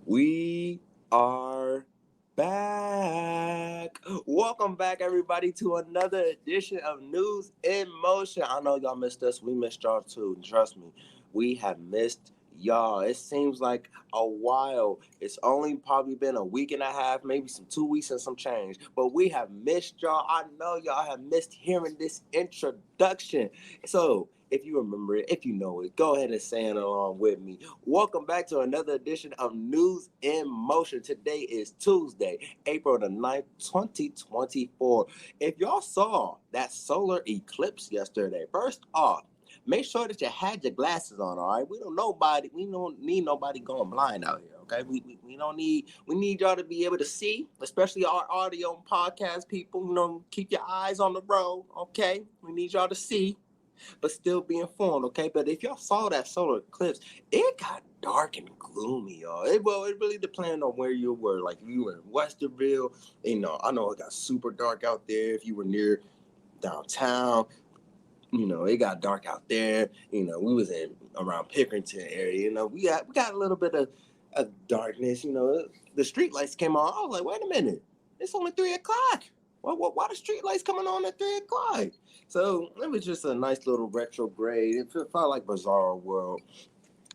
We are back. Welcome back, everybody, to another edition of News in Motion. I know y'all missed us. We missed y'all too. Trust me, we have missed y'all. It seems like a while. It's only probably been a week and a half, maybe some 2 weeks and some change. But we have missed y'all. I know y'all have missed hearing this introduction. So, if you remember it, if you know it, go ahead and say it along with me. Welcome back to another edition of News in Motion. Today is Tuesday, April the 9th, 2024. If y'all saw that solar eclipse yesterday, first off, make sure that you had your glasses on, all right? We don't need nobody going blind out here, okay? We need y'all to be able to see, especially our audio and podcast people, keep your eyes on the road, okay? We need y'all to see, but still be informed, okay? But if y'all saw that solar eclipse, it got dark and gloomy, y'all. It really depended on where you were. Like, if you were in Westerville, I know it got super dark out there. If you were near downtown, it got dark out there. We was in around Pickerington area. We got a little bit of darkness. The street lights came on. I was like, wait a minute, it's only 3:00. Why the street lights coming on at 3:00? So it was just a nice little retrograde. It felt like Bizarro World.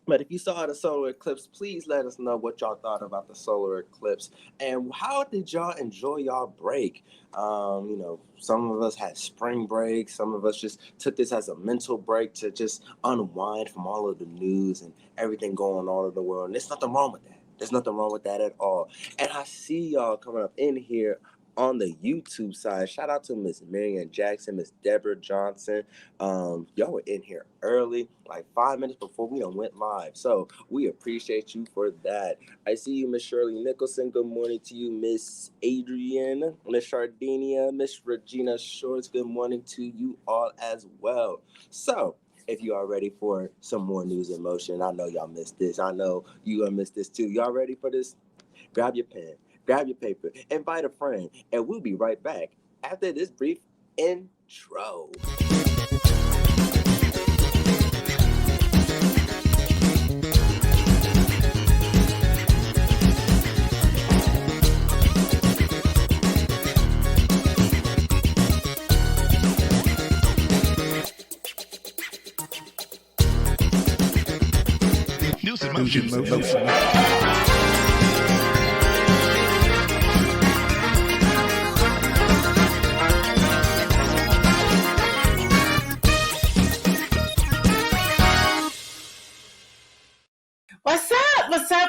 But if you saw the solar eclipse, please let us know what y'all thought about the solar eclipse and how did y'all enjoy y'all break. Some of us had spring break. Some of us just took this as a mental break to just unwind from all of the news and everything going on in the world. And there's nothing wrong with that. There's nothing wrong with that at all. And I see y'all coming up in here on the YouTube side. Shout out to Miss Marian Jackson, Miss Deborah Johnson. Y'all were in here early, like 5 minutes before we went live. So we appreciate you for that. I see you, Miss Shirley Nicholson. Good morning to you, Miss Adrienne, Miss Sardinia, Miss Regina Shorts. Good morning to you all as well. So if you are ready for some more news in motion, I know y'all missed this. I know you gonna miss this too. Y'all ready for this? Grab your pen. Grab your paper, invite a friend, and we'll be right back after this brief intro. News in Motion.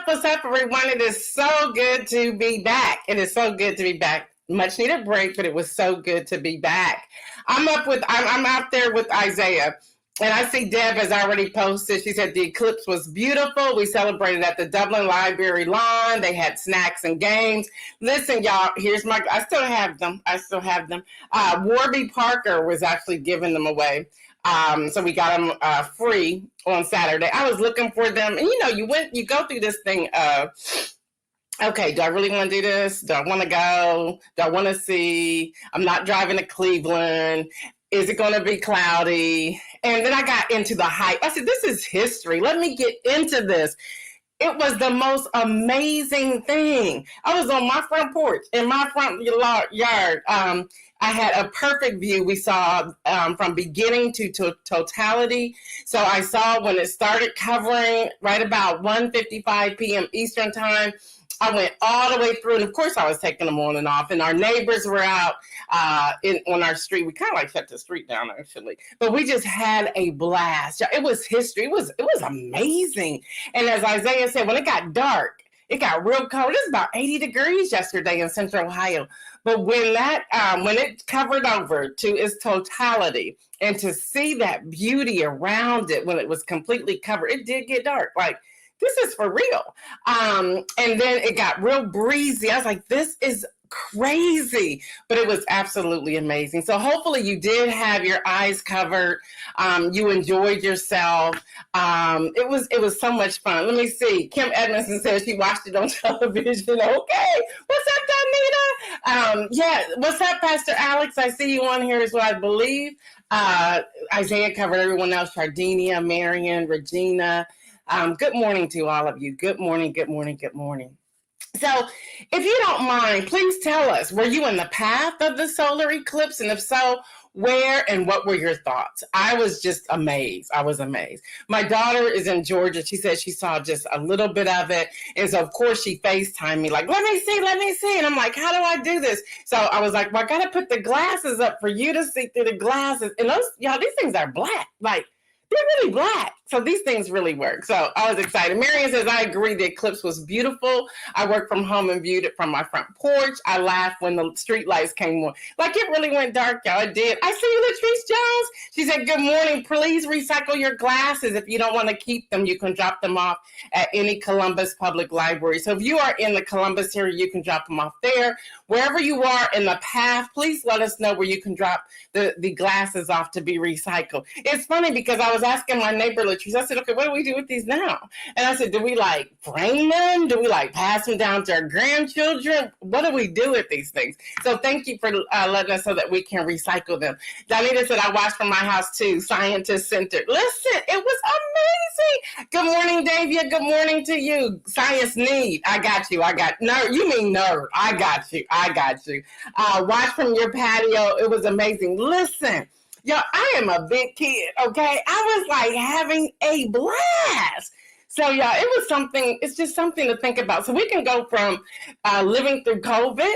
What's up, everyone? It is so good to be back. It is so good to be back. Much needed break, but it was so good to be back. I'm out there with Isaiah, and I see Deb has already posted. She said the eclipse was beautiful. We celebrated at the Dublin Library lawn. They had snacks and games. Listen, y'all, I still have them. Warby Parker was actually giving them away. So we got them free on Saturday. I was looking for them, and you go through this thing of, okay, do I really want to do this? Do I want to go? Do I want to see? I'm not driving to Cleveland. Is it going to be cloudy? And then I got into the hype. I said, this is history. Let me get into this. It was the most amazing thing. I was on my front porch, in my front yard. I had a perfect view. We saw from beginning to totality. So I saw when it started covering right about 1:55 p.m. Eastern time. I went all the way through, and of course I was taking them on and off, and our neighbors were out on our street. We kind of like shut the street down, actually, but we just had a blast. It was history. It was amazing. And as Isaiah said, when it got dark, it got real cold. It was about 80 degrees yesterday in Central Ohio. But when it covered over to its totality, and to see that beauty around it when it was completely covered, it did get dark. Like, this is for real. And then it got real breezy. I was like, this is crazy, but it was absolutely amazing. So hopefully you did have your eyes covered. You enjoyed yourself. It was so much fun. Let me see. Kim Edmondson says she watched it on television. Okay. What's up, Donita? Yeah. What's up, Pastor Alex? I see you on here as well, I believe. Isaiah covered everyone else. Sardinia, Marion, Regina, Good morning to all of you. Good morning, good morning, good morning. So, if you don't mind, please tell us, were you in the path of the solar eclipse? And if so, where and what were your thoughts? I was just amazed. I was amazed. My daughter is in Georgia. She said she saw just a little bit of it. And so, of course, she FaceTimed me like, let me see, let me see. And I'm like, how do I do this? So I was like, well, I got to put the glasses up for you to see through the glasses. And those, y'all, these things are black. Like, they're really black. So these things really work. So I was excited. Marion says, I agree. The eclipse was beautiful. I worked from home and viewed it from my front porch. I laughed when the street lights came on. Like, it really went dark, y'all. It did. I see you, Latrice Jones. She said, good morning. Please recycle your glasses. If you don't want to keep them, you can drop them off at any Columbus Public Library. So if you are in the Columbus area, you can drop them off there. Wherever you are in the path, please let us know where you can drop the glasses off to be recycled. It's funny because I was asking my neighbor, Latrice, I said, okay, what do we do with these now? And I said, do we like frame them? Do we like pass them down to our grandchildren? What do we do with these things? So thank you for letting us know that we can recycle them. Donita said, I watched from my house too, scientist centered. Listen, it was amazing. Good morning, Davia. Good morning to you. Science need. I got you. I got nerd. You mean nerd. I got you. I got you. Watch from your patio. It was amazing. Listen. Yo, I am a big kid, okay? I was like having a blast. So, y'all, it was something, it's just something to think about. So we can go from living through COVID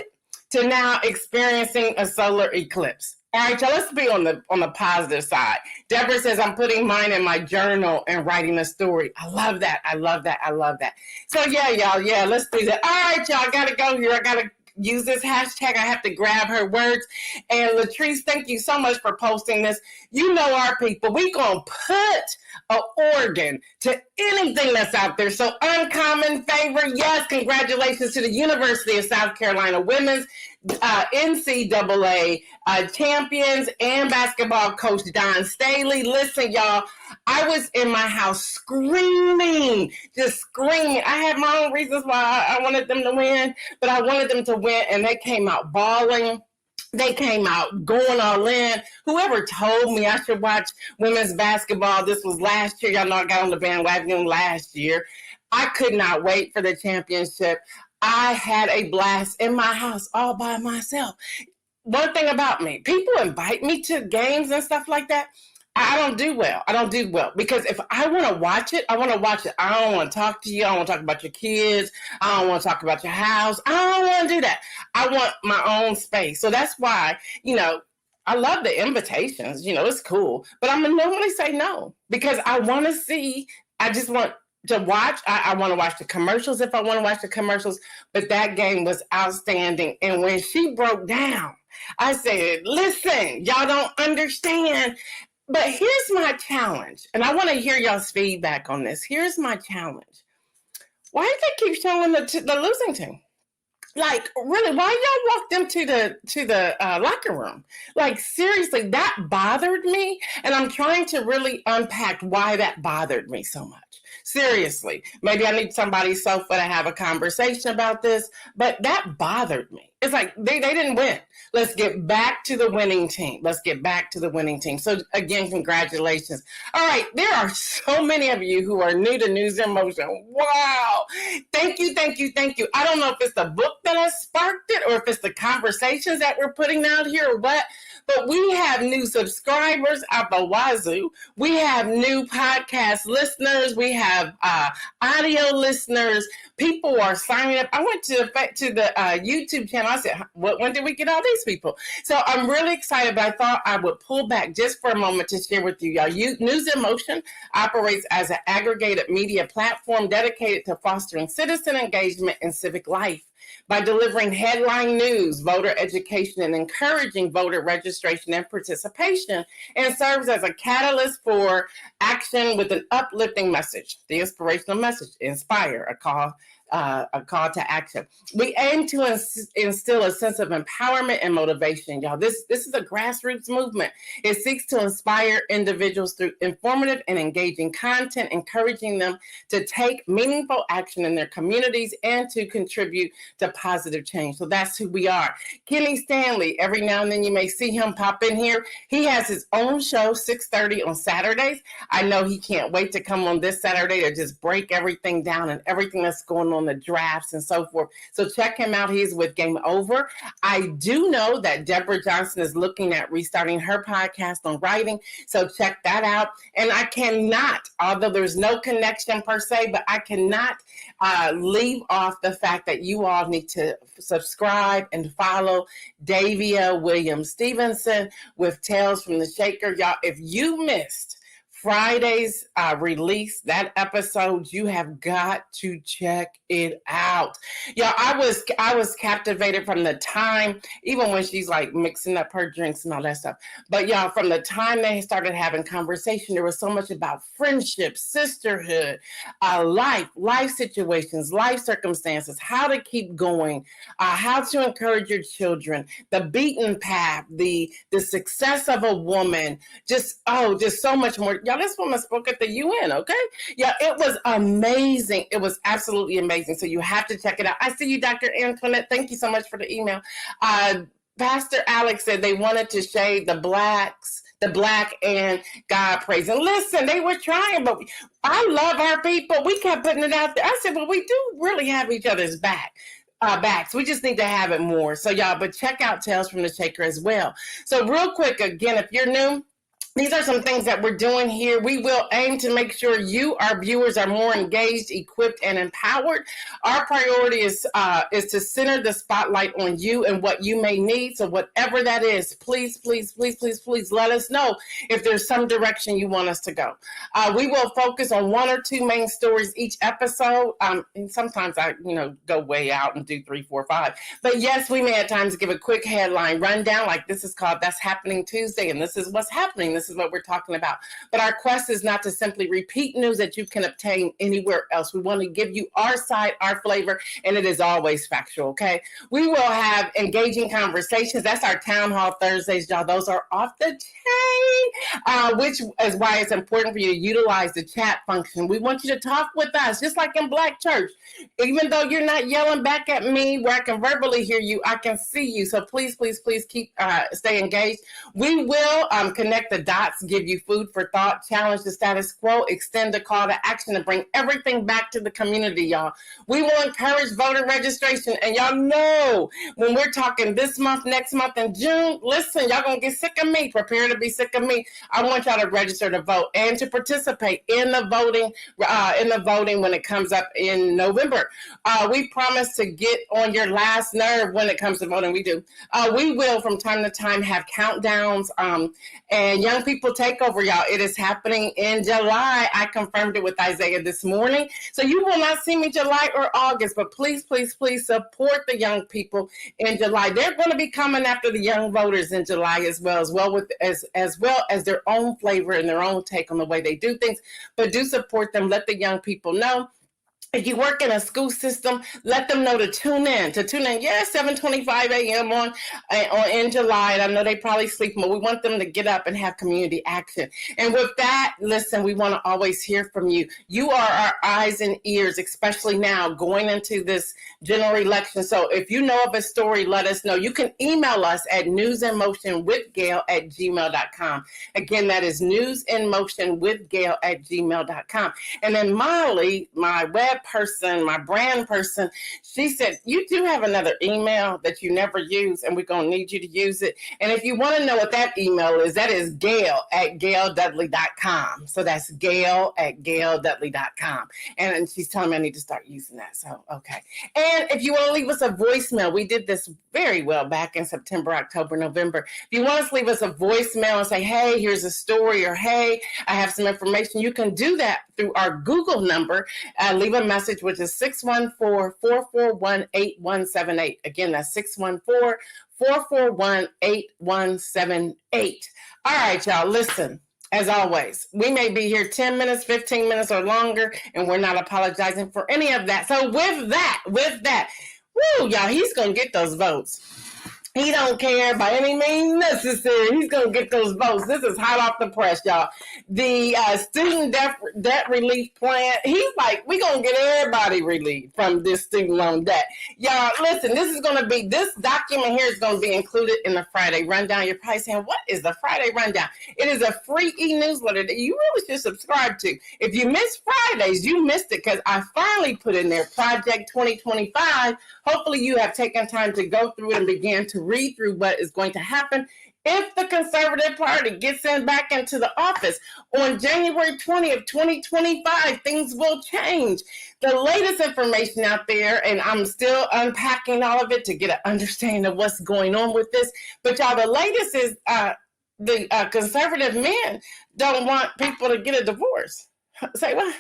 to now experiencing a solar eclipse. All right, y'all, let's be on the positive side. Deborah says, I'm putting mine in my journal and writing a story. I love that. I love that. I love that. So, yeah, y'all, yeah, let's do that. All right, y'all, I got to go here. I got to use this hashtag. I have to grab her words. And Latrice, thank you so much for posting this. You know our people. We gonna put an organ to anything that's out there. So uncommon favor. Yes, congratulations to the University of South Carolina women's NCAA champions and basketball coach Don Staley. Listen, y'all, I was in my house screaming, just screaming. I had my own reasons why I wanted them to win, but I wanted them to win, and they came out bawling. They came out going all in. Whoever told me I should watch women's basketball, this was last year. Y'all know I got on the bandwagon last year. I could not wait for the championship. I had a blast in my house all by myself. One thing about me, people invite me to games and stuff like that. I don't do well. I don't do well because if I want to watch it, I want to watch it. I don't want to talk to you. I don't want to talk about your kids. I don't want to talk about your house. I don't want to do that. I want my own space. So that's why, I love the invitations. It's cool. But I'm going to normally say no because I want to see. I just want to watch. I want to watch the commercials if I want to watch the commercials. But that game was outstanding. And when she broke down, I said, listen, y'all don't understand. But here's my challenge, and I want to hear y'all's feedback on this. Here's my challenge. Why did they keep showing the losing team? Like, really, why y'all walk them to the locker room? Like, seriously, that bothered me, and I'm trying to really unpack why that bothered me so much. Seriously, maybe I need somebody's sofa to have a conversation about this, but that bothered me. It's like they didn't win. Let's get back to the winning team. Let's get back to the winning team. So again, congratulations. All right, there are so many of you who are new to News in Motion. Wow. Thank you, thank you, thank you. I don't know if it's the book that has sparked it or if it's the conversations that we're putting out here or what, but we have new subscribers at the wazoo. We have new podcast listeners. We have audio listeners. People are signing up. I went to the YouTube channel. I said, when did we get all these people? So I'm really excited, but I thought I would pull back just for a moment to share with you. Y'all, News in Motion operates as an aggregated media platform dedicated to fostering citizen engagement in civic life by delivering headline news, voter education, and encouraging voter registration and participation, and serves as a catalyst for action with an uplifting message, the inspirational message, inspire, a call a call to action. We aim to instill a sense of empowerment and motivation, y'all. This is a grassroots movement. It seeks to inspire individuals through informative and engaging content, encouraging them to take meaningful action in their communities and to contribute to positive change. So that's who we are. Kenny Stanley, every now and then you may see him pop in here. He has his own show, 6:30 on Saturdays. I know he can't wait to come on this Saturday to just break everything down and everything that's going on, the drafts and so forth. So check him out. He's with Game Over. I do know that Deborah Johnson is looking at restarting her podcast on writing. So check that out. And I cannot, although there's no connection per se, but I cannot leave off the fact that you all need to subscribe and follow Davia Williams Stevenson with Tales from the Shaker. Y'all, if you missed Friday's release, that episode, you have got to check it out. Yeah, I was captivated from the time, even when she's like mixing up her drinks and all that stuff. But y'all, from the time they started having conversation, there was so much about friendship, sisterhood, life situations, life circumstances, how to keep going, how to encourage your children, the beaten path, the success of a woman, just so much more. Y'all, this woman spoke at the UN, okay? Yeah, it was amazing. It was absolutely amazing. So you have to check it out. I see you, Dr. Antoinette. Thank you so much for the email. Pastor Alex said they wanted to shade the black and God praise. And listen, they were trying, but I love our people. We kept putting it out there. I said, well, we do really have each other's backs. We just need to have it more. So y'all, but check out Tales from the Shaker as well. So real quick, again, if you're new, these are some things that we're doing here. We will aim to make sure you, our viewers, are more engaged, equipped, and empowered. Our priority is to center the spotlight on you and what you may need. So whatever that is, please, please, please, please, please let us know if there's some direction you want us to go. We will focus on one or two main stories each episode. And sometimes I, go way out and do 3, 4, 5. But yes, we may at times give a quick headline rundown, like this is called That's Happening Tuesday, and this is what's happening. This is what we're talking about. But our quest is not to simply repeat news that you can obtain anywhere else. We want to give you our side, our flavor, and it is always factual, okay? We will have engaging conversations. That's our Town Hall Thursdays, y'all. Those are off the chain, which is why it's important for you to utilize the chat function. We want you to talk with us, just like in Black Church. Even though you're not yelling back at me where I can verbally hear you, I can see you. So please, please, please stay engaged. We will connect the dots, give you food for thought, challenge the status quo, extend the call to action, and bring everything back to the community, y'all. We will encourage voter registration. And y'all know when we're talking this month, next month, in June, listen, y'all gonna get sick of me. Prepare to be sick of me. I want y'all to register to vote and to participate in the voting when it comes up in November. We promise to get on your last nerve when it comes to voting. We do. We will from time to time have countdowns and young people take over, y'all. It is happening in July. I confirmed it with Isaiah this morning. So you will not see me July or August, but please, please, please support the young people in July. They're going to be coming after the young voters in July as well as their own flavor and their own take on the way they do things. But do support them. Let the young people know. If you work in a school system, let them know to tune in. Yeah, 7:25 a.m. on in July. And I know they probably sleep, but we want them to get up and have community action. And with that, listen, we want to always hear from you. You are our eyes and ears, especially now going into this general election. So if you know of a story, let us know. You can email us at newsinmotionwithgail@gmail.com. Again, that is newsinmotionwithgail@gmail.com. And then Molly, my web person, my brand person, she said, you do have another email that you never use, and we're going to need you to use it. And if you want to know what that email is, that is Gail@GailDudley.com. So that's Gail@GailDudley.com. And she's telling me I need to start using that. So, okay. And if you want to leave us a voicemail, we did this very well back in September, October, November. If you want us to leave us a voicemail and say, hey, here's a story, or hey, I have some information, you can do that through our Google number. Leave a message, which is 614-441-8178. Again, that's 614-441-8178. All right, y'all, listen. As always, we may be here 10 minutes, 15 minutes or longer, and we're not apologizing for any of that. So with that, woo, y'all, he's going to get those votes. He don't care by any means necessary. He's going to get those votes. This is hot off the press, y'all. The student debt relief plan, he's like, we're going to get everybody relief from this student loan debt. Y'all, listen, this document here is going to be included in the Friday Rundown. You're probably saying, what is the Friday Rundown? It is a free e-newsletter that you really should subscribe to. If you miss Fridays, you missed it because I finally put in there Project 2025. Hopefully you have taken time to go through it and begin to read through what is going to happen if the Conservative Party gets back into the office. On January 20th, 2025, things will change. The latest information out there, and I'm still unpacking all of it to get an understanding of what's going on with this, but y'all, the latest is the conservative men don't want people to get a divorce. Say what?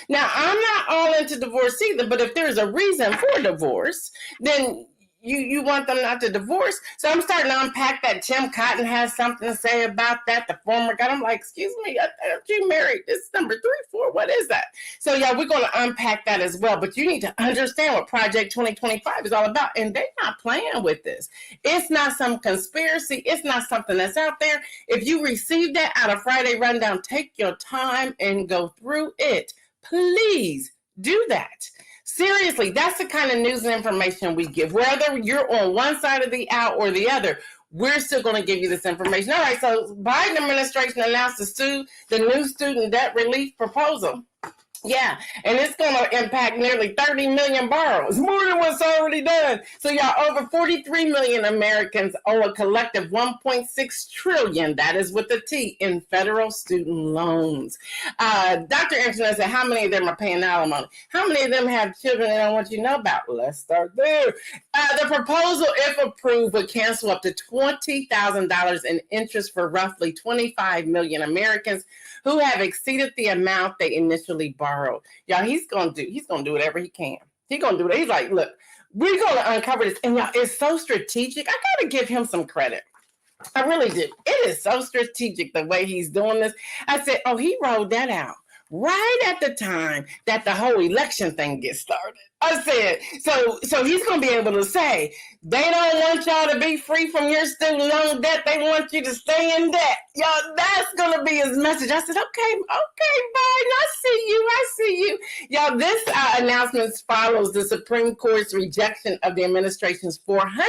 Now, I'm not all into divorce either, but if there's a reason for divorce, then you want them not to divorce. So I'm starting to unpack that. Tim Cotton has something to say about that. The former guy, I'm like, excuse me, aren't you married? This is number 3, 4. What is that? So yeah, we're going to unpack that as well. But you need to understand what Project 2025 is all about. And they're not playing with this. It's not some conspiracy. It's not something that's out there. If you receive that out of Friday Rundown, take your time and go through it. Please do that. Seriously, that's the kind of news and information we give. Whether you're on one side of the aisle or the other, we're still going to give you this information. All right, so Biden administration announced the new student debt relief proposal. Yeah, and it's going to impact nearly 30 million borrowers, more than what's already done. So y'all, over 43 million Americans owe a collective 1.6 trillion, that is with a T, in federal student loans. Dr. Antoinette said, how many of them are paying alimony? How many of them have children they don't want you to know about? Let's start there. The proposal, if approved, would cancel up to $20,000 in interest for roughly 25 million Americans who have exceeded the amount they initially borrowed. Y'all, he's gonna do whatever he can. He's gonna do it. He's like, look, we're gonna uncover this. And y'all, it's so strategic. I gotta give him some credit. I really do. It is so strategic the way he's doing this. I said, oh, he rolled that out right at the time that the whole election thing gets started. I said, so he's going to be able to say, they don't want y'all to be free from your student loan debt. They want you to stay in debt. Y'all, that's going to be his message. I said, okay, Biden, I see you. Y'all, this announcement follows the Supreme Court's rejection of the administration's $400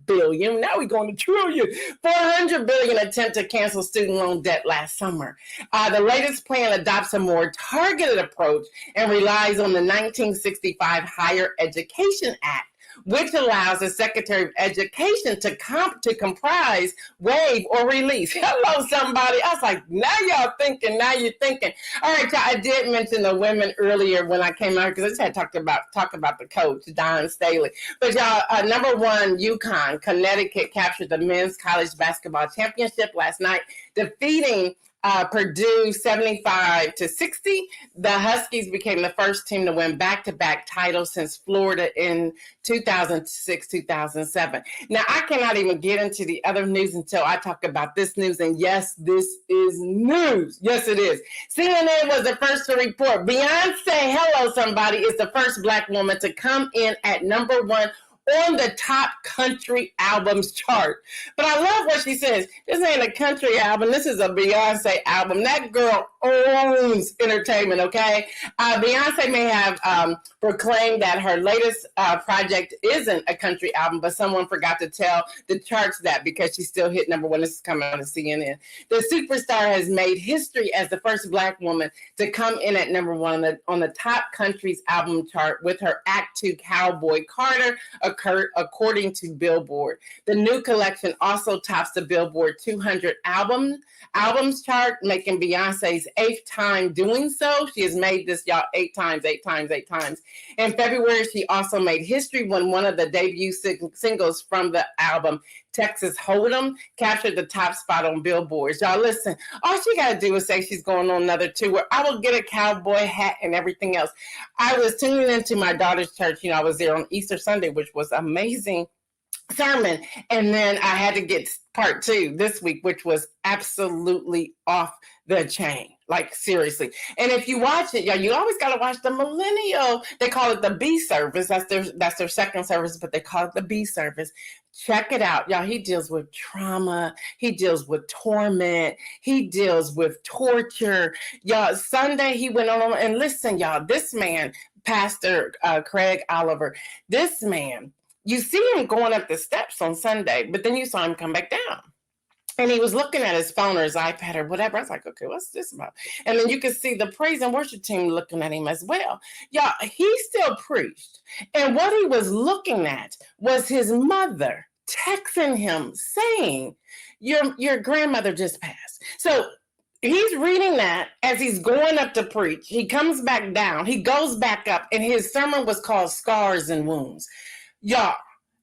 billion, now we're going to trillion, $400 billion attempt to cancel student loan debt last summer. The latest plan adopts a more targeted approach and relies on the 1965 Higher Education Act, which allows the Secretary of Education to comprise, waive, or release. Hello, somebody. I was like, now you're thinking. All right, y'all, I did mention the women earlier when I came out because I just had talk about the coach, Don Staley. But y'all, number 1, UConn, Connecticut captured the men's college basketball championship last night, defeating Purdue 75-60. The Huskies became the first team to win back-to-back titles since Florida in 2006-2007. Now, I cannot even get into the other news until I talk about this news. And yes, this is news. Yes, it is. CNN was the first to report Beyonce, hello somebody, is the first Black woman to come in at number 1 on the top country albums chart. But I love what she says. This ain't a country album. This is a Beyonce album. That girl owns entertainment, okay? Beyonce may have proclaimed that her latest project isn't a country album, but someone forgot to tell the charts that because she still hit number 1. This is coming out of CNN. The superstar has made history as the first Black woman to come in at number 1 on the top country's album chart with her Act 2 Cowboy Carter, according to Billboard. The new collection also tops the Billboard 200 albums chart, making Beyonce's 8th time doing so. She has made this, y'all, 8 times. In February, she also made history when one of the debut singles from the album, Texas Hold'em, captured the top spot on Billboard. Y'all, listen, all she got to do is say she's going on another tour. I will get a cowboy hat and everything else. I was tuning into my daughter's church. I was there on Easter Sunday, which was amazing. sermon. And then I had to get part 2 this week, which was absolutely off the chain. Like, seriously. And if you watch it, you always got to watch the millennial. They call it the B service. That's their second service, but they call it the B service. Check it out. Y'all, he deals with trauma. He deals with torment. He deals with torture. Y'all, Sunday he went on, and listen, y'all, this man, Pastor Craig Oliver, this man, you see him going up the steps on Sunday, but then you saw him come back down. And he was looking at his phone or his iPad or whatever. I was like, okay, what's this about? And then you could see the praise and worship team looking at him as well. Y'all, he still preached. And what he was looking at was his mother texting him saying, your grandmother just passed. So he's reading that as he's going up to preach. He comes back down. He goes back up. And his sermon was called Scars and Wounds. Y'all,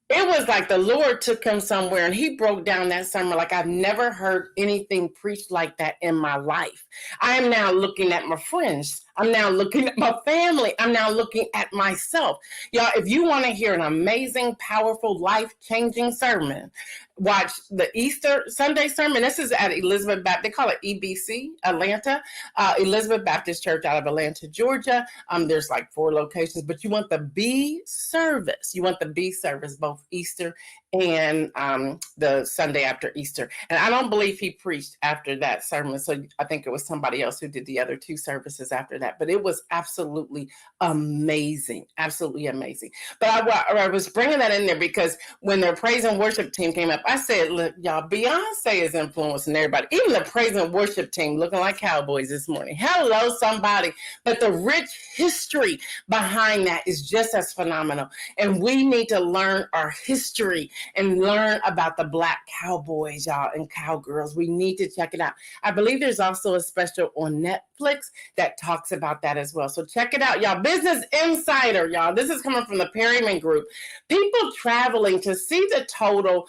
it was like the Lord took him somewhere and he broke down that sermon like I've never heard anything preached like that in my life. I am now looking at my friends. I'm now looking at my family. I'm now looking at myself. Y'all, if you want to hear an amazing, powerful, life-changing sermon, watch the Easter Sunday sermon. This is at Elizabeth Baptist. They call it EBC, Atlanta. Elizabeth Baptist Church out of Atlanta, Georgia. There's like 4 locations, but you want the B service. You want the B service, both Easter and the Sunday after Easter. And I don't believe he preached after that sermon. So I think it was somebody else who did the other 2 services after that. But it was absolutely amazing. Absolutely amazing. But I was bringing that in there because when their praise and worship team came up, I said, look, y'all, Beyonce is influencing everybody. Even the praise and worship team looking like cowboys this morning. Hello, somebody. But the rich history behind that is just as phenomenal. And we need to learn our history and learn about the Black cowboys, y'all, and cowgirls. We need to check it out. I believe there's also a special on Netflix that talks about that as well. So check it out, y'all. Business Insider, y'all. This is coming from the Perryman Group. People traveling to see the total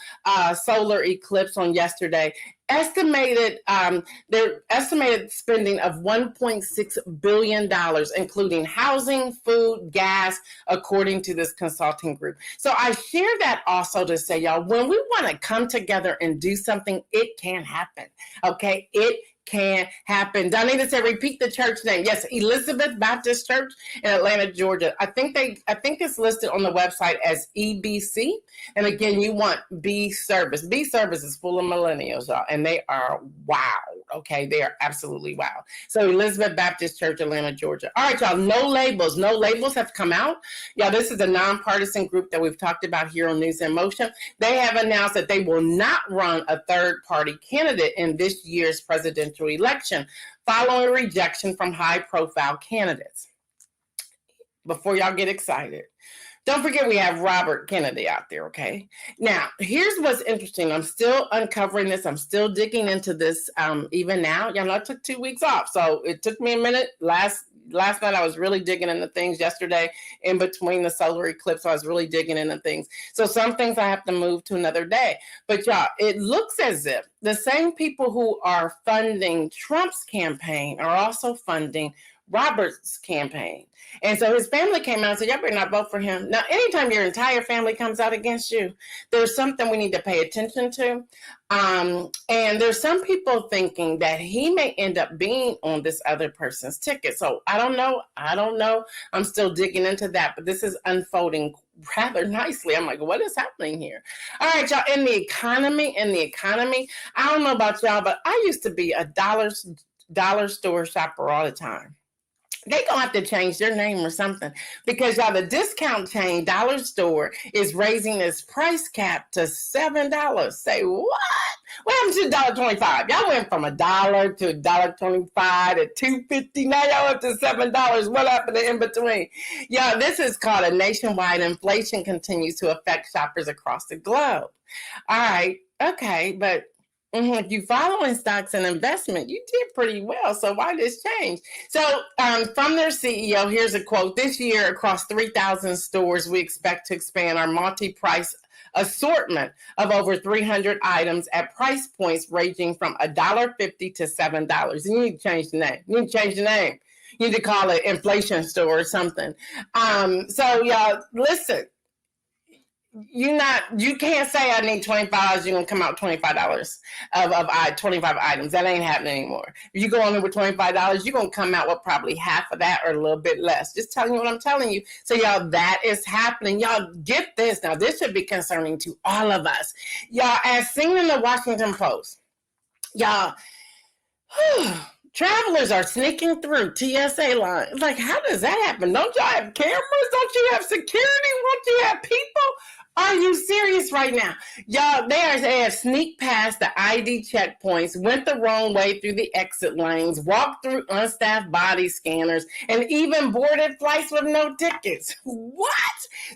solar eclipse on yesterday their estimated spending of $1.6 billion, including housing, food, gas, according to this consulting group. So I share that also to say, y'all, when we want to come together and do something, it can happen. Okay, it can happen. Donita said, repeat the church name. Yes, Elizabeth Baptist Church in Atlanta, Georgia. I think it's listed on the website as EBC. And again, you want B service. B service is full of millennials, y'all, and they are wow. Okay, they are absolutely wow. So Elizabeth Baptist Church, Atlanta, Georgia. All right, y'all, no labels. No labels have come out. Y'all, this is a nonpartisan group that we've talked about here on News in Motion. They have announced that they will not run a third-party candidate in this year's presidential election following rejection from high-profile candidates. Before y'all get excited, don't forget we have Robert Kennedy out there, okay? Now, here's what's interesting. I'm still uncovering this. I'm still digging into this even now. Y'all know I took 2 weeks off, so it took me a minute. Last night I was really digging into things. Yesterday, in between the solar eclipse, I was really digging into things. So some things I have to move to another day. But y'all, it looks as if the same people who are funding Trump's campaign are also funding Robert's campaign. And so his family came out and said, y'all better not vote for him. Now, anytime your entire family comes out against you, there's something we need to pay attention to. And there's some people thinking that he may end up being on this other person's ticket. So I don't know. I'm still digging into that, but this is unfolding rather nicely. I'm like, what is happening here? All right, y'all, in the economy, I don't know about y'all, but I used to be a dollar store shopper all the time. They gonna have to change their name or something because y'all, the discount chain Dollar Store is raising its price cap to $7. Say what? What happened to $1.25? Y'all went from $1 to $1.25 to $2.50. Now y'all up to $7. What happened in between? Y'all, this is called a nationwide inflation continues to affect shoppers across the globe. All right, okay, but if you following stocks and investment, you did pretty well. So why this change? So from their CEO, here's a quote. This year, across 3,000 stores, we expect to expand our multi-price assortment of over 300 items at price points ranging from $1.50 to $7. You need to change the name. You need to call it inflation store or something. So y'all, listen. you can't say I need $25. You're gonna come out $25 of 25 items. That ain't happening anymore. If you go on there with $25, you're gonna come out with probably half of that or a little bit less. Just telling you what I'm telling you. So y'all, that is happening. Y'all get this. Now this should be concerning to all of us. Y'all, as seen in the Washington Post, y'all, travelers are sneaking through TSA lines. Like, how does that happen? Don't y'all have cameras? Don't you have security? Won't you have people? Are you serious right now? Y'all, they have sneaked past the ID checkpoints, went the wrong way through the exit lanes, walked through unstaffed body scanners, and even boarded flights with no tickets. What?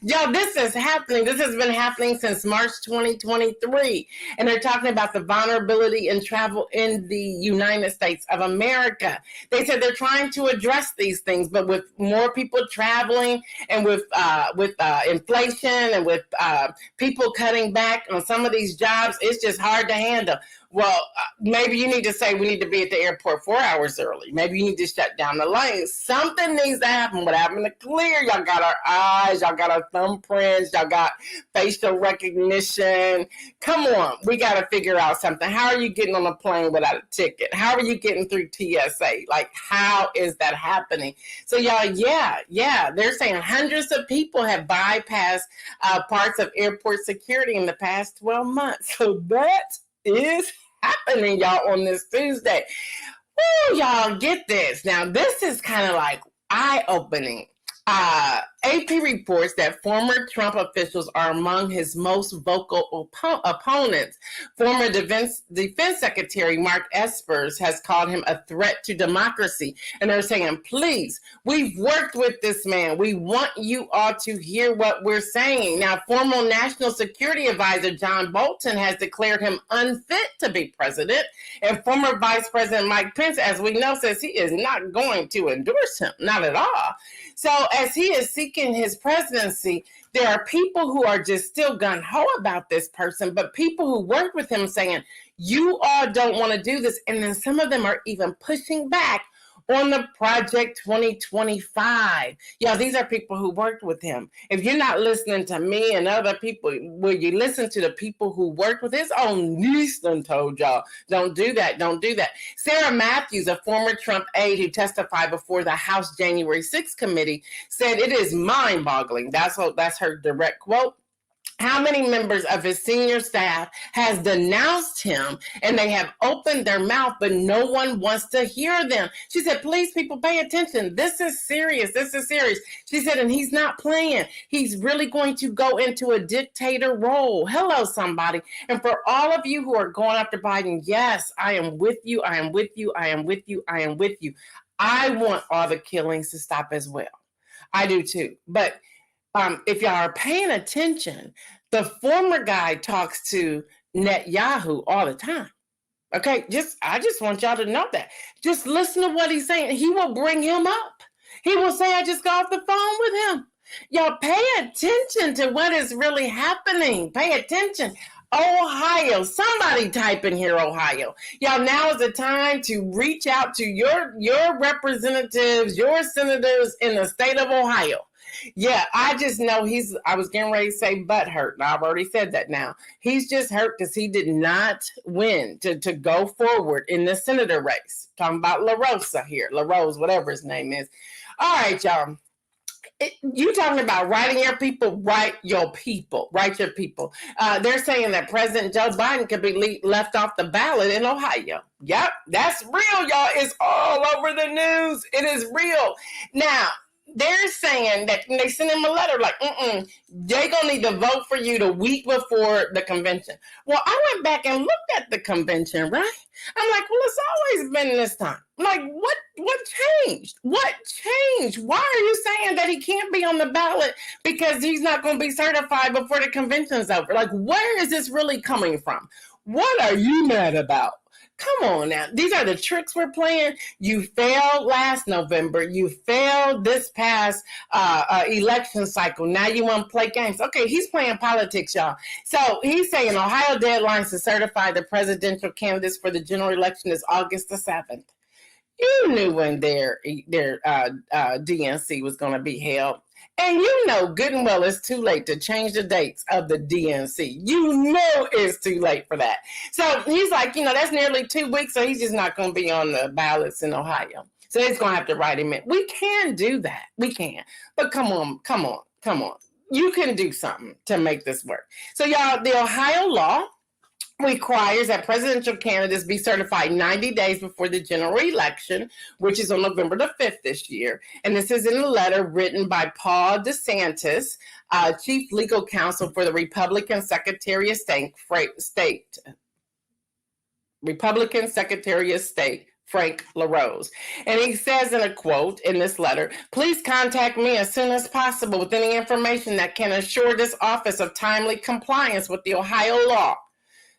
Y'all, this is happening. This has been happening since March 2023. And they're talking about the vulnerability in travel in the United States of America. They said they're trying to address these things, but with more people traveling and with inflation and with people cutting back on some of these jobs, it's just hard to handle. Well, maybe you need to say we need to be at the airport 4 hours early. Maybe you need to shut down the lanes. Something needs to happen. What happened to clear? Y'all got our eyes. Y'all got our thumbprints. Y'all got facial recognition. Come on. We got to figure out something. How are you getting on a plane without a ticket? How are you getting through TSA? Like, how is that happening? So, y'all, yeah. They're saying hundreds of people have bypassed parts of airport security in the past 12 months. So that is happening, y'all, on this Tuesday. Woo, y'all, get this. Now, this is kind of like eye-opening. AP reports that former Trump officials are among his most vocal opponents. Former Defense Secretary Mark Espers has called him a threat to democracy. And they're saying, please, we've worked with this man. We want you all to hear what we're saying. Now, former National Security Advisor John Bolton has declared him unfit to be president. And former Vice President Mike Pence, as we know, says he is not going to endorse him. Not at all. So as he is seeking his presidency, there are people who are just still gung-ho about this person, but people who work with him saying, you all don't want to do this. And then some of them are even pushing back on the Project 2025. Yeah, these are people who worked with him. If you're not listening to me and other people, will you listen to the people who worked with his own niece done told y'all, don't do that, don't do that. Sarah Matthews, a former Trump aide who testified before the House January 6th committee, said it is mind-boggling. That's her direct quote. How many members of his senior staff has denounced him and they have opened their mouth, but no one wants to hear them. She said, please, people, pay attention. This is serious. This is serious. She said, and he's not playing. He's really going to go into a dictator role. Hello, somebody. And for all of you who are going after Biden, yes, I am with you. I am with you. I am with you. I am with you. I want all the killings to stop as well. I do too. But if y'all are paying attention, the former guy talks to Netanyahu all the time. Okay, I just want y'all to know that. Just listen to what he's saying. He will bring him up. He will say, I just got off the phone with him. Y'all pay attention to what is really happening. Pay attention. Ohio, somebody type in here, Ohio. Y'all, now is the time to reach out to your representatives, your senators in the state of Ohio. Yeah, I just know I was getting ready to say butt hurt. And I've already said that now. He's just hurt because he did not win to go forward in the senator race. Talking about LaRose, whatever his name is. All right, y'all. You talking about writing your people, write your people. They're saying that President Joe Biden could be left off the ballot in Ohio. Yep, that's real, y'all. It's all over the news. It is real. Now, they're saying that they sent him a letter like, they're going to need to vote for you the week before the convention. Well, I went back and looked at the convention, right? I'm like, well, it's always been this time. I'm like, what changed? What changed? Why are you saying that he can't be on the ballot because he's not going to be certified before the convention's over? Like, where is this really coming from? What are you mad about? Come on now. These are the tricks we're playing. You failed last November. You failed this past election cycle. Now you want to play games. Okay, he's playing politics, y'all. So he's saying Ohio deadlines to certify the presidential candidates for the general election is August the 7th. You knew when their DNC was going to be held. And you know good and well it's too late to change the dates of the DNC. You know it's too late for that. So he's like, that's nearly 2 weeks, so he's just not going to be on the ballots in Ohio. So he's going to have to write him in. We can do that. We can. But come on. You can do something to make this work. So y'all, the Ohio law requires that presidential candidates be certified 90 days before the general election, which is on November the 5th this year. And this is in a letter written by Paul DeSantis, chief legal counsel for the Republican Secretary of State, Frank LaRose. And he says in a quote in this letter, please contact me as soon as possible with any information that can assure this office of timely compliance with the Ohio law.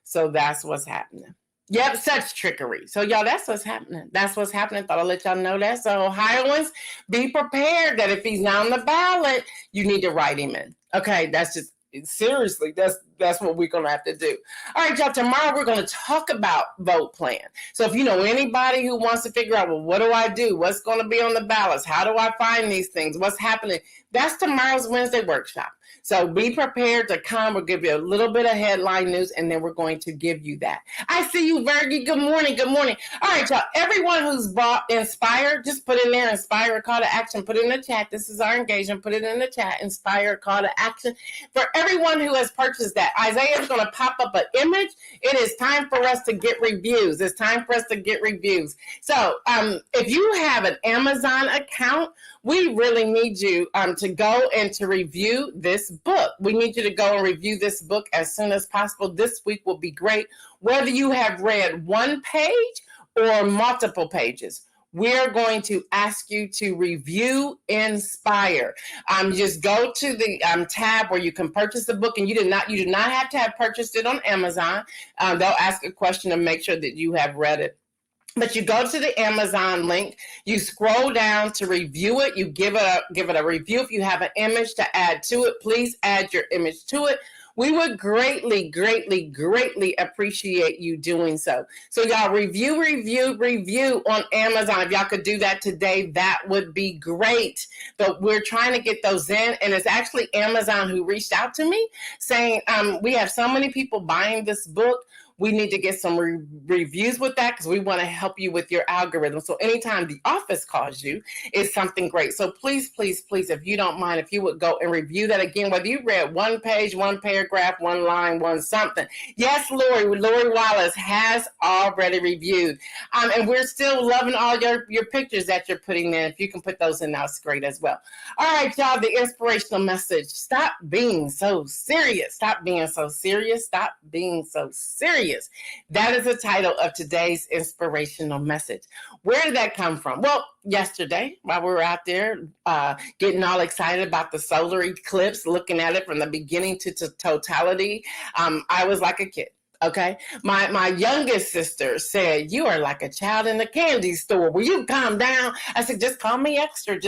So that's what's happening. Yep, such trickery. So y'all, that's what's happening. Thought I'd let y'all know that. So Ohioans, be prepared that if he's not on the ballot, you need to write him in. Okay, that's just seriously, that's what we're going to have to do. All right, y'all, tomorrow we're going to talk about vote plan. So if you know anybody who wants to figure out, well, what do I do? What's going to be on the ballots? How do I find these things? What's happening? That's tomorrow's Wednesday workshop. So be prepared to come. We'll give you a little bit of headline news, and then we're going to give you that. I see you, Virgie. Good morning. All right, y'all. Everyone who's bought Inspire, just put in there, Inspire, call to action. Put it in the chat. This is our engagement. Put it in the chat, Inspire, call to action. For everyone who has purchased that, Isaiah is going to pop up an image. It is time for us to get reviews. So if you have an Amazon account, we really need you to go and to review this book. We need you to go and review this book as soon as possible. This week will be great. Whether you have read one page or multiple pages, we're going to ask you to review Inspire. Just go to the tab where you can purchase the book, and you do not have to have purchased it on Amazon. They'll ask a question to make sure that you have read it. But you go to the Amazon link, you scroll down to review it, you give it a review. If you have an image to add to it, please add your image to it. We would greatly, greatly, greatly appreciate you doing so. So y'all review on Amazon. If y'all could do that today, that would be great. But we're trying to get those in. And it's actually Amazon who reached out to me saying, we have so many people buying this book. We need to get some reviews with that because we want to help you with your algorithm. So anytime the office calls you, it's something great. So please, if you don't mind, if you would go and review that again, whether you read one page, one paragraph, one line, one something. Yes, Lori Wallace has already reviewed. And we're still loving all your pictures that you're putting in. If you can put those in, that's great as well. All right, y'all, the inspirational message. Stop being so serious. That is the title of today's inspirational message. Where did that come from? Well, yesterday, while we were out there getting all excited about the solar eclipse, looking at it from the beginning to totality, I was like a kid. Okay. My youngest sister said, you are like a child in a candy store. Will you calm down? I said, just call me extra.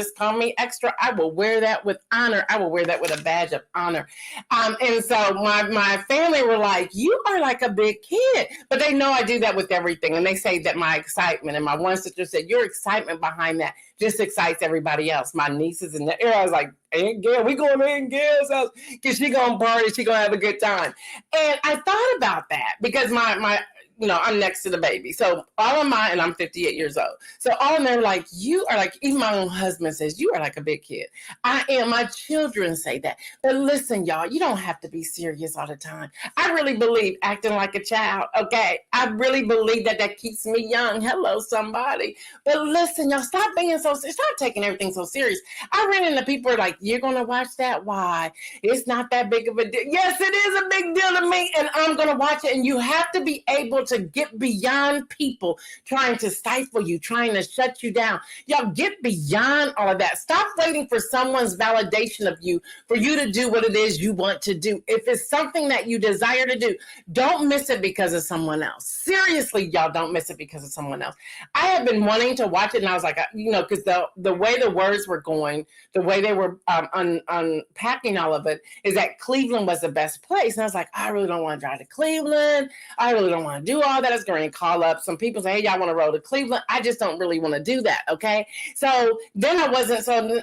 I will wear that with honor. I will wear that with a badge of honor. And so my family were like, you are like a big kid. But they know I do that with everything. And they say that my excitement, and my one sister said, your excitement behind that just excites everybody else. My nieces and I was like, Aunt Gail, we going to Aunt Gail's house because she going to party. She going to have a good time. And I thought about that because my I'm next to the baby. So all of mine, and I'm 58 years old. So all of them are like, you are like, even my own husband says, you are like a big kid. I am. My children say that. But listen, y'all, you don't have to be serious all the time. I really believe acting like a child. Okay. I really believe that keeps me young. Hello, somebody. But listen, y'all, stop being so serious. Stop taking everything so serious. I ran into people who are like, you're going to watch that? Why? It's not that big of a deal. Yes, it is a big deal to me, and I'm going to watch it. And you have to be able to get beyond people trying to stifle you, trying to shut you down. Y'all get beyond all of that. Stop waiting for someone's validation of you for you to do what it is you want to do. If it's something that you desire to do, don't miss it because of someone else. Seriously, y'all, don't miss it because of someone else. I have been wanting to watch it, and I was like, because the way the words were going, the way they were unpacking all of it, is that Cleveland was the best place. And I was like, I really don't want to drive to Cleveland. I really don't want to do all that. I was going to call up some people, say, hey, y'all want to roll to Cleveland? I just don't really want to do that, okay? So then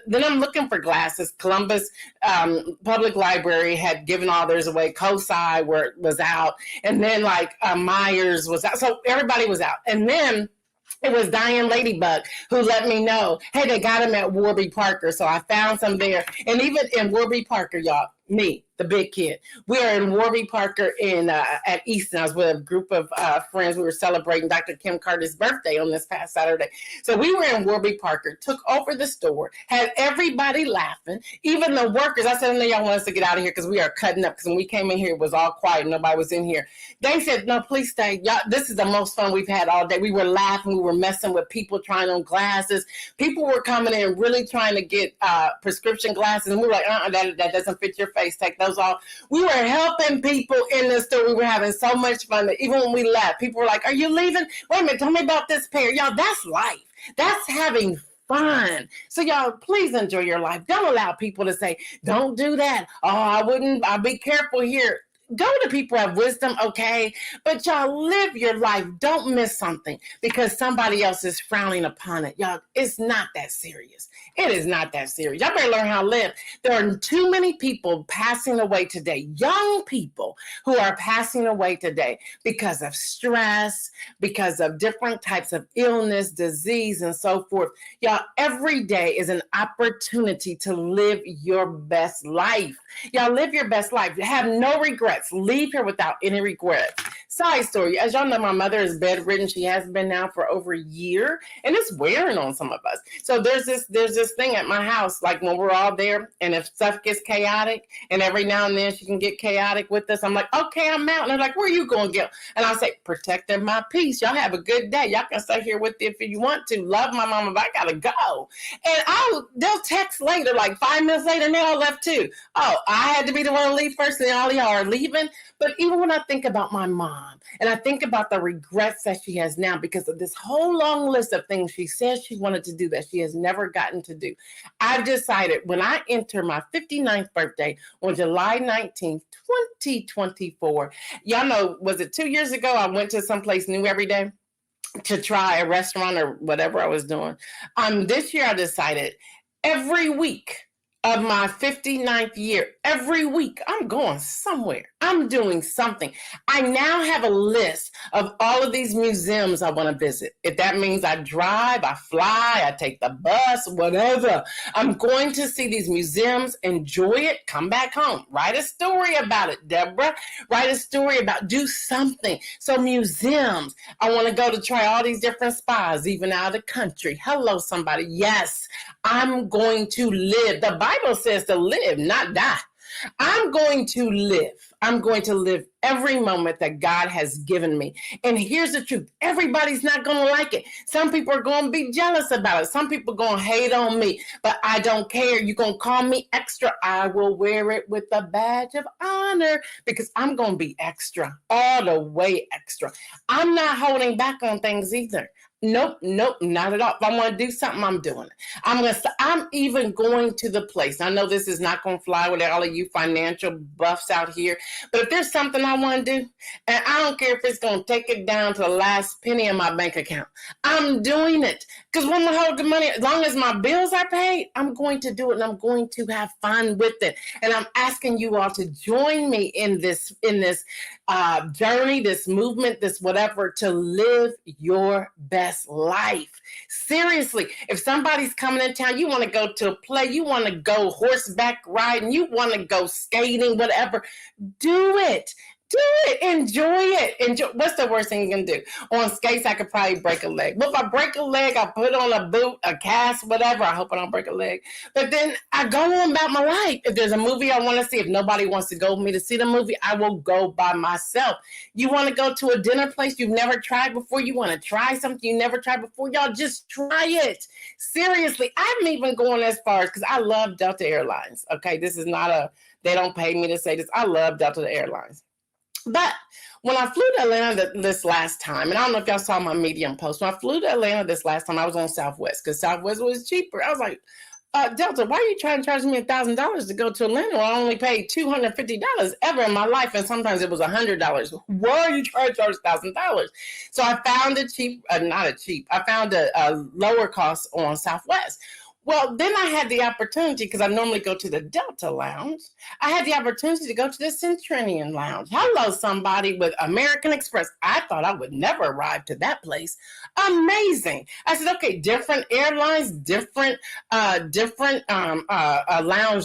then I'm looking for glasses. Columbus Public Library had given all theirs away. COSI was out. And then Myers was out. So everybody was out. And then it was Diane Ladybug who let me know, hey, they got him at Warby Parker. So I found some there. And even in Warby Parker, y'all, me, the big kid, we are in Warby Parker at Easton. I was with a group of friends. We were celebrating Dr. Kim Carter's birthday on this past Saturday. So we were in Warby Parker, took over the store, had everybody laughing, even the workers. I said, no, y'all want us to get out of here because we are cutting up. Because when we came in here, it was all quiet. Nobody was in here. They said, no, please stay. Y'all, this is the most fun we've had all day. We were laughing. We were messing with people trying on glasses. People were coming in really trying to get prescription glasses. And we were like, that doesn't fit your face. Take those off. We were helping people in the store. We were having so much fun that even when we left, people were like, are you leaving? Wait a minute, tell me about this pair. Y'all, that's life. That's having fun. So y'all, please enjoy your life. Don't allow people to say, don't do that. Oh, I'll be careful here. Go to people who have wisdom, okay? But y'all, live your life. Don't miss something because somebody else is frowning upon it. Y'all, it's not that serious. It is not that serious. Y'all better learn how to live. There are too many people passing away today, young people who are passing away today because of stress, because of different types of illness, disease, and so forth. Y'all, every day is an opportunity to live your best life. Y'all, live your best life. Have no regrets. Leave here without any regrets. Side story, as y'all know, my mother is bedridden. She has been now for over a year, and it's wearing on some of us. So there's this thing at my house, like when we're all there, and if stuff gets chaotic, and every now and then she can get chaotic with us, I'm like, okay, I'm out. And they're like, where are you going, Gail? And I say, protecting my peace. Y'all have a good day. Y'all can stay here with you if you want to. Love my mama, but I gotta go. And they'll text later, like 5 minutes later, and they all left too. Oh, I had to be the one to leave first, and all y'all are leaving. But even when I think about my mom and I think about the regrets that she has now because of this whole long list of things she says she wanted to do that she has never gotten to do, I've decided when I enter my 59th birthday on July 19th, 2024, y'all know, was it 2 years ago? I went to someplace new every day to try a restaurant or whatever I was doing. This year I decided every week of my 59th year, every week, I'm going somewhere. I'm doing something. I now have a list of all of these museums I want to visit. If that means I drive, I fly, I take the bus, whatever. I'm going to see these museums, enjoy it, come back home. Write a story about it, Deborah. Write a story about, do something. So museums, I want to go to try all these different spas, even out of the country. Hello, somebody. Yes, I'm going to live. The Bible says to live, not die. I'm going to live. I'm going to live every moment that God has given me. And here's the truth. Everybody's not going to like it. Some people are going to be jealous about it. Some people are going to hate on me, but I don't care. You're going to call me extra. I will wear it with a badge of honor because I'm going to be extra, all the way extra. I'm not holding back on things either. Nope, not at all. If I want to do something, I'm doing it. I'm even going to the place. I know this is not going to fly with all of you financial buffs out here, but if there's something I want to do, and I don't care if it's going to take it down to the last penny in my bank account, I'm doing it. Because when I hold the money, as long as my bills are paid, I'm going to do it, and I'm going to have fun with it. And I'm asking you all to join me in this journey, this movement, this whatever, to live your best life. Seriously, if somebody's coming in town, you want to go to a play, you want to go horseback riding, you want to go skating, whatever, do it. Do it. Enjoy it. Enjoy. What's the worst thing you can do? On skates, I could probably break a leg. But if I break a leg, I put on a boot, a cast, whatever. I hope I don't break a leg. But then I go on about my life. If there's a movie I want to see, if nobody wants to go with me to see the movie, I will go by myself. You want to go to a dinner place you've never tried before? You want to try something you never tried before? Y'all just try it. Seriously, I'm even going as far as, because I love Delta Airlines. Okay, this is not they don't pay me to say this. I love Delta Airlines. But when I flew to Atlanta this last time, and I don't know if y'all saw my Medium post, when I flew to Atlanta this last time, I was on Southwest because Southwest was cheaper. I was like, Delta, why are you trying to charge me $1,000 to go to Atlanta? I only paid $250 ever in my life, and sometimes it was $100. Why are you trying to charge $1,000? So I found I found a lower cost on Southwest. Well, then I had the opportunity, because I normally go to the Delta Lounge. I had the opportunity to go to the Centurion Lounge. Hello, somebody with American Express. I thought I would never arrive to that place. Amazing. I said, okay, different airlines, different lounge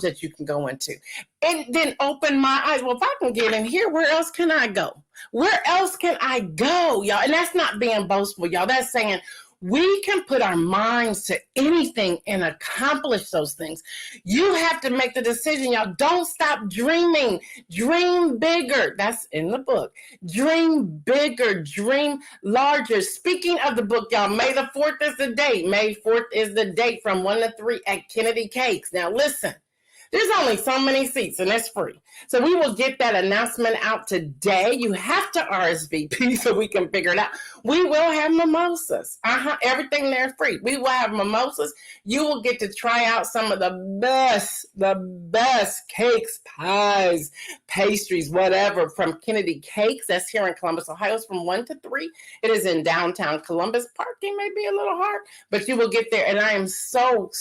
that you can go into. It then opened my eyes. Well, if I can get in here, where else can I go? Where else can I go, y'all? And that's not being boastful, y'all. That's saying, we can put our minds to anything and accomplish those things. You have to make the decision, y'all. Don't stop dreaming. Dream bigger. That's in the book. Dream bigger. Dream larger. Speaking of the book, y'all, May the 4th is the date. May 4th is the date from 1 to 3 at Kennedy Cakes. Now, listen. There's only so many seats, and it's free. So we will get that announcement out today. You have to RSVP so we can figure it out. We will have mimosas. Everything there is free. We will have mimosas. You will get to try out some of the best cakes, pies, pastries, whatever, from Kennedy Cakes. That's here in Columbus, Ohio. It's from 1 to 3. It is in downtown Columbus. Parking may be a little hard, but you will get there. And I am so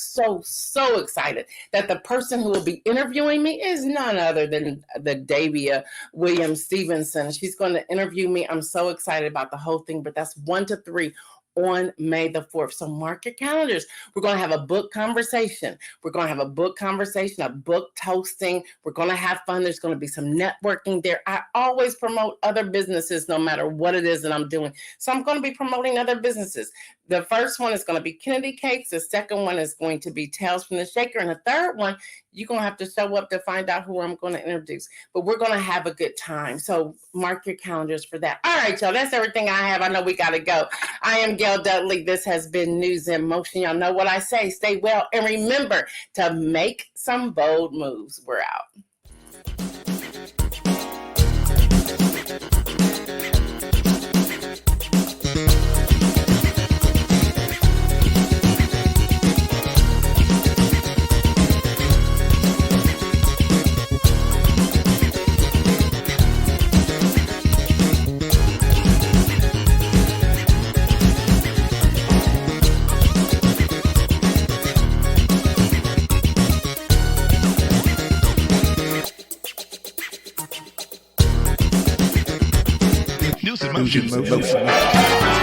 excited that the person who will be interviewing me is none other than the Davia Williams Stevenson. She's going to interview me. I'm so excited about the whole thing, but that's 1 to 3 on May the 4th. So mark your calendars. We're going to have a book conversation. We're going to have a book conversation, a book toasting. We're going to have fun. There's going to be some networking there. I always promote other businesses no matter what it is that I'm doing. So I'm going to be promoting other businesses. The first one is going to be Kennedy Cakes. The second one is going to be Tales from the Shaker. And the third one, you're going to have to show up to find out who I'm going to introduce. But we're going to have a good time. So mark your calendars for that. All right, y'all. That's everything I have. I know we got to go. I am Gail Dudley. This has been News in Motion. Y'all know what I say. Stay well. And remember to make some bold moves. We're out. News in motion.